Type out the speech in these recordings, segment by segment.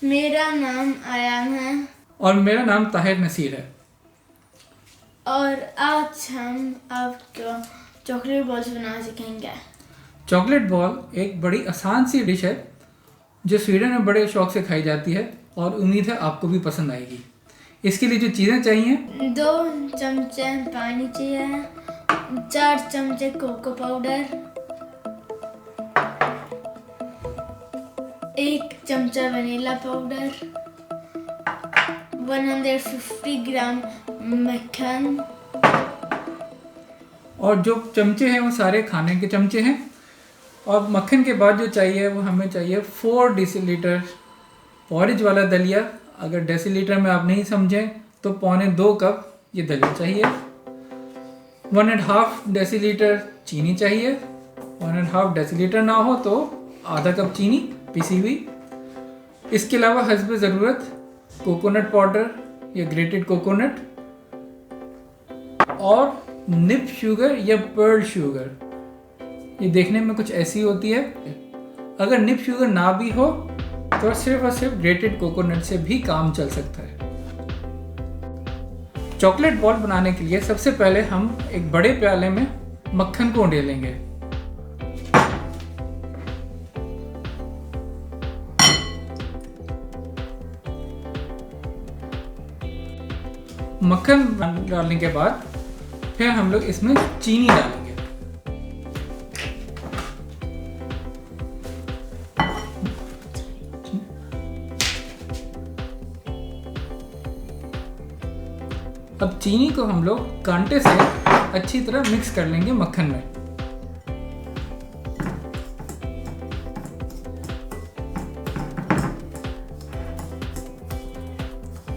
मेरा नाम आयान है और मेरा नाम ताहिर नसीर है और आज हम आपको चॉकलेट बॉल्स बनाना सीखेंगे। चॉकलेट बॉल एक बड़ी आसान सी डिश है जो स्वीडन में बड़े शौक से खाई जाती है और उम्मीद है आपको भी पसंद आएगी। इसके लिए जो चीज़ें चाहिए, 2 चमचे पानी चाहिए, 4 चमचे कोको पाउडर, 1 चमचा वनीला पाउडर, 150 ग्राम मक्खन और जो चमचे हैं वो सारे खाने के चमचे हैं। और मक्खन के बाद जो चाहिए वो हमें चाहिए 4 डेसीलीटर पॉरेज वाला दलिया। अगर डेसीलीटर में आप नहीं समझें तो 1.25 कप ये दलिया चाहिए। 1.5 डेसीलीटर चीनी चाहिए। 1.5 डेसीलीटर ना हो तो आधा कप चीनी पिसी हुई। इसके अलावा हस्ब ज़रूरत कोकोनट पाउडर या ग्रेटेड कोकोनट और निप शुगर या पर्ल शुगर। ये देखने में कुछ ऐसी होती है। अगर निप शुगर ना भी हो तो सिर्फ और सिर्फ ग्रेटेड कोकोनट से भी काम चल सकता है। चॉकलेट बॉल बनाने के लिए सबसे पहले हम एक बड़े प्याले में मक्खन को उंडेलेंगे। मक्खन डालने के बाद फिर हम लोग इसमें चीनी डालेंगे। अब चीनी को हम लोग कांटे से अच्छी तरह मिक्स कर लेंगे मक्खन में।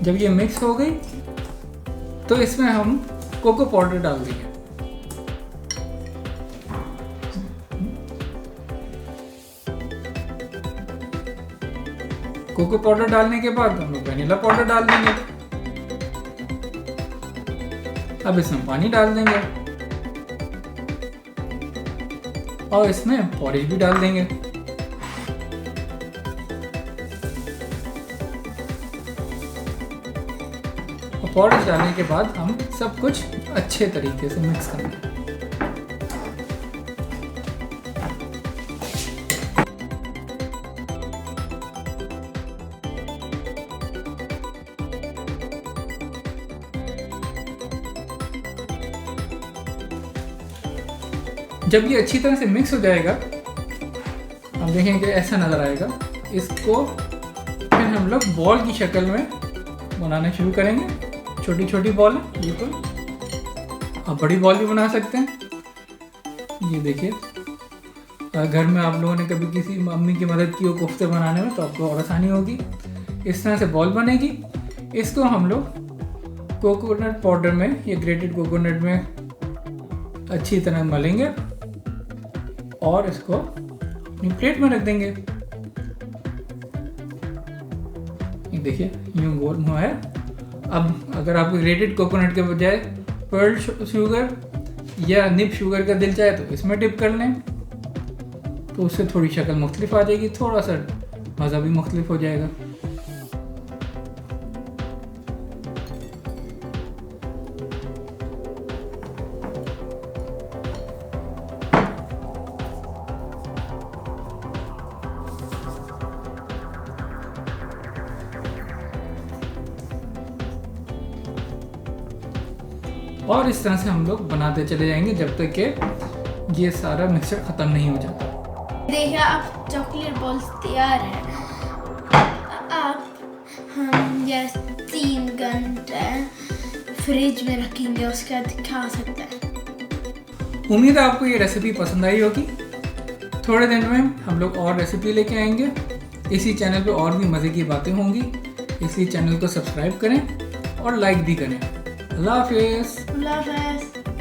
जब ये मिक्स हो गई तो इसमें हम कोको पाउडर डाल देंगे। कोको पाउडर डालने के बाद हम लोग वनीला पाउडर डाल देंगे। अब इसमें पानी डाल देंगे और इसमें पॉरेज भी डाल देंगे। और पॉरेज डालने के बाद हम सब कुछ अच्छे तरीके से मिक्स करेंगे। जब ये अच्छी तरह से मिक्स हो जाएगा, आप देखेंगे ऐसा नज़र आएगा। इसको फिर हम लोग बॉल की शक्ल में बनाना शुरू करेंगे। छोटी छोटी बॉल है बिल्कुल, आप बड़ी बॉल भी बना सकते हैं। ये देखिए, घर में आप लोगों ने कभी किसी मम्मी की मदद की हो कोफ्ते बनाने में तो आपको और आसानी होगी। इस तरह से बॉल बनेगी। इसको हम लोग कोकोनट पाउडर में या ग्रेटेड कोकोनट में अच्छी तरह मलेंगे और इसको अपनी प्लेट में रख देंगे। ये देखिए यूं गोल हुआ है। अब अगर आपको ग्रेटेड कोकोनट के बजाय पर्ल शुगर या निप शुगर का दिल चाहे तो इसमें डिप कर लें, तो उससे थोड़ी शक्ल मुख्तलिफ आ जाएगी, थोड़ा सा मज़ा भी मुख्तलिफ हो जाएगा। और इस तरह से हम लोग बनाते चले जाएंगे जब तक कि ये सारा मिक्सचर ख़त्म नहीं हो जाता। देखिए अब चॉकलेट बॉल्स तैयार है। अब हम ये 3 घंटे फ्रिज में रखेंगे, उसके बाद खा सकते हैं। उम्मीद है आपको ये रेसिपी पसंद आई होगी। थोड़े दिन में हम लोग और रेसिपी लेके आएंगे। इसी चैनल पे और भी मज़े की बातें होंगी, इसलिए चैनल को सब्सक्राइब करें और लाइक भी करें। अल्लाह हाफिज़।